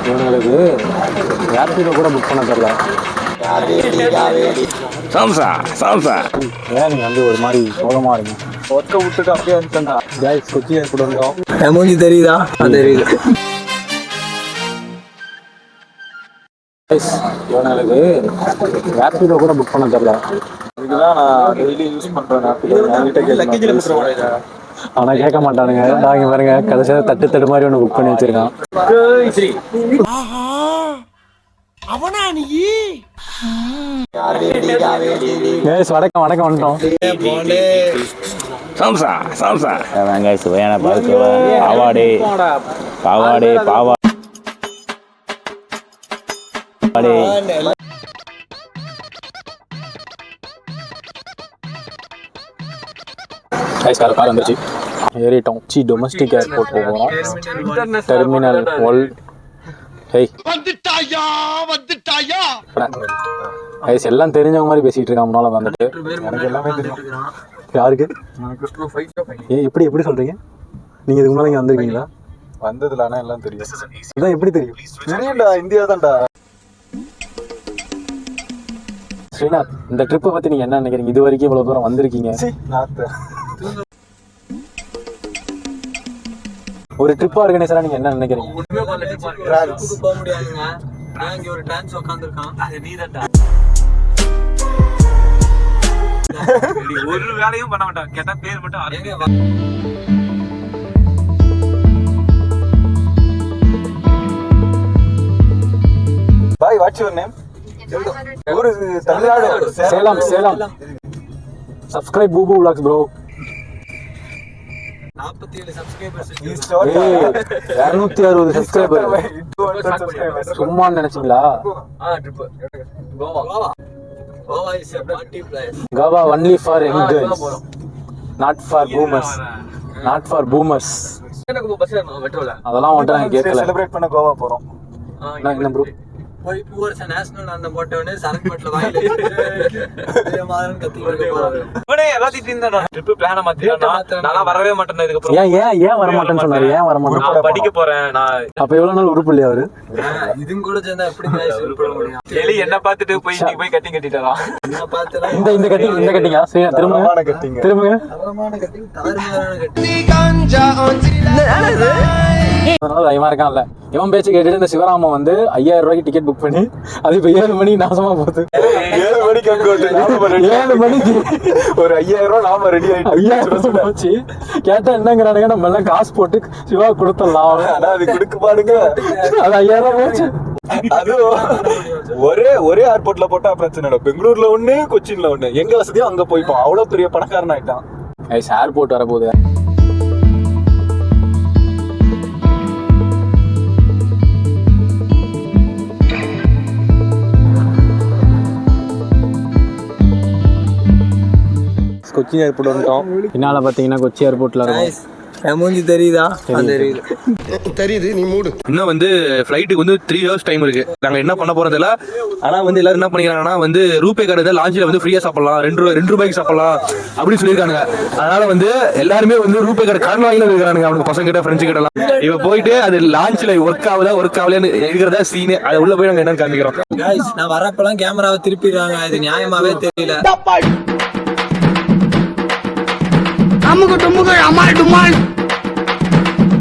இவங்களுக்கு ஏர்பீடோ கூட புக் பண்ண தெரியல. சாம்சா சாம்சா ஏன் நீங்கள் வந்து ஒரு மாதிரி சோகமாக இருங்க. ஒர்க்கை விட்டுட்டு அப்படியே வந்துட்டா கேஸ் கொச்சி ஏற்பட வந்தோம். மூஞ்சி தெரியுதா? தெரியுது. இவங்களுக்கு ஏர்பீடோ கூட புக் பண்ண தெரியல. இதுதான் நான் டெய்லி யூஸ் பண்ணுறேன். ஆனால் கேட்க மாட்டானுங்க. நான் இங்கே பாருங்க கடைசியாக தட்டு மாதிரி ஒன்று புக் பண்ணி வச்சிருக்கான். வணக்கம் வணக்கம் வந்துட்டோம். சாம்சா சாம்சா வெங்காய சுவையான பாவாடே பாவாடே பாவாடே கார் வந்துருச்சு. ஏறிட்டோம். டொமஸ்டிக் ஏர்போர்ட் போகிறோம். Terminal world. எல்லாம் தெரிஞ்சவங்க மாதிரி பேசிட்டு இருக்கான். முன்னால வந்துட்டு எனக்கு எல்லாமே தெரியும். யாருக்கு? எப்படி எப்படி சொல்றீங்க? நீங்க இதுக்கு முன்னாடி இங்க வந்திருக்கீங்களா? வந்ததுல ஆனா எல்லாம் தெரியும். இதான் எப்படி தெரியும்? தெரியும்டா, இந்தியா தான்டா. ஸ்ரீநாத், இந்த ட்ரிப்பை பத்தி நீங்க என்ன நினைக்கிறீங்க? இது வரைக்கும் இவ்வளவு தூரம் வந்திருக்கீங்க. ஒரு ட்ரிப் ஆர்கனைசரா நீங்க என்ன நினைக்கிறீங்க? ஒரு வேலையும் பண்ண மாட்டான். கேட்டா பேர் மட்டும் பாய். What's your name? Tamil Nadu, Salem. Salem. Subscribe பூபு vlogs bro. 47 சப்ஸ்கிரைபர்ஸ். 260 சப்ஸ்கிரைபர். சும்மா நினைச்சீங்களா? Trip Goa is a party place. Goa only for young girls, not for boomers. Not for boomers. எனக்கு பஸ் மெட்ரோல அதெல்லாம் வந்து நான் கேட்கல. செலிப்ரேட் பண்ண கோவா போறோம். என்ன ப்ரோ? போய் பூவர்ஸ் நேஷனல் அந்த போட்டவனே சரக்கு பட்ல வாயில ஏ மாறன் கத்தி போறாரு. இவனே எல்லாத்தையும் தீந்தடா. ட்ரிப் பிளான மாத்தினா நான் வரவே மாட்டேன். இதுக்கு அப்புறம் ஏன் வர மாட்டேன்னு சொன்னாரு? ஏன் வர மாட்டேன்? நான் படிக்க போறேன். நான் அப்ப எவ்வளவு நாள் உருப்பு இல்லையா அவரு? இதும் கூட சேர்ந்தா எப்படி गाइस உருப்பட முடியும்? எலி என்ன பார்த்துட்டு போய் கட்டி கட்டிட்டாரா? என்ன பார்த்தா இந்த கட்டிங்க திரும்புங்க தரமான கட்டிங் தாறுமாறான கட்டிங். நீ கஞ்சா ஒன்சில பயமா இருக்கான்ல. இவன் பேச்சு கேட்டுட்டு இந்த சிவராமன் வந்து 5000 ரூபாய்க்கு டிக்கெட் புக் பண்ணி அது இப்ப 7 மணி நாசமா போகுது. 7 மணிக்கு ஒரு 5000 ரூபாய் நாம ரெடி ஆயிட்டு 5000 போச்சு. கேட்டா என்னங்கிறானுங்க, நம்ம எல்லாம் காசு போட்டு சிவா கொடுத்துடலாம். ஆனா அது கொடுக்க பாருங்க. அது 5000 ரூபாய் போச்சு. அது ஒரே ஏர்போர்ட்ல போட்டா பிரச்சனை இல்லை. பெங்களூர்ல ஒண்ணு, கொச்சின்ல ஒண்ணு. எங்க வசதியோ அங்க போய்ப்போம். அவ்வளவு பெரிய பணக்காரன் ஆயிட்டான். ஏர்போர்ட் வரப்போகுது. கொச்சி ஏர்போர்ட் வந்துட்டோம். பின்னால பாத்தீங்கன்னா கொச்சி ஏர்போர்ட்ல இருக்கும். மூஞ்சி தெரியுதா? தெரியுது. நீ மூடு. இன்னும் வந்து ஃபிளைட்டுக்கு வந்து 3 hours டைம் இருக்கு. நாங்க என்ன பண்ண போறதில்ல. ஆனா வந்து எல்லாரும் என்ன பண்ணிக்கிறாங்கன்னா வந்து ரூபே கார்டு லான்ச்ல வந்து ஃப்ரீயா சாப்பிடலாம், 2 ரூபாய்க்கு சாப்பிடலாம் அப்படின்னு சொல்லியிருக்காங்க. அதனால வந்து எல்லாருமே வந்து ரூபே கார்டு கடன் வாங்கி இருக்கிறாங்க. அவங்க பசங்க கிட்ட ஃப்ரெண்ட்ஸ் கிட்ட எல்லாம் இவ போயிட்டு அது லான்ச்ல ஒர்க் ஆகலைன்னு இருக்கிறதா சீனு. அது உள்ள போய் நாங்க என்னன்னு காமிக்கிறோம். நான் வரப்பெல்லாம் கேமராவை திருப்பிடுறாங்க. இது நியாயமாவே தெரியல. அமுக டுமுக அமால் டுமால்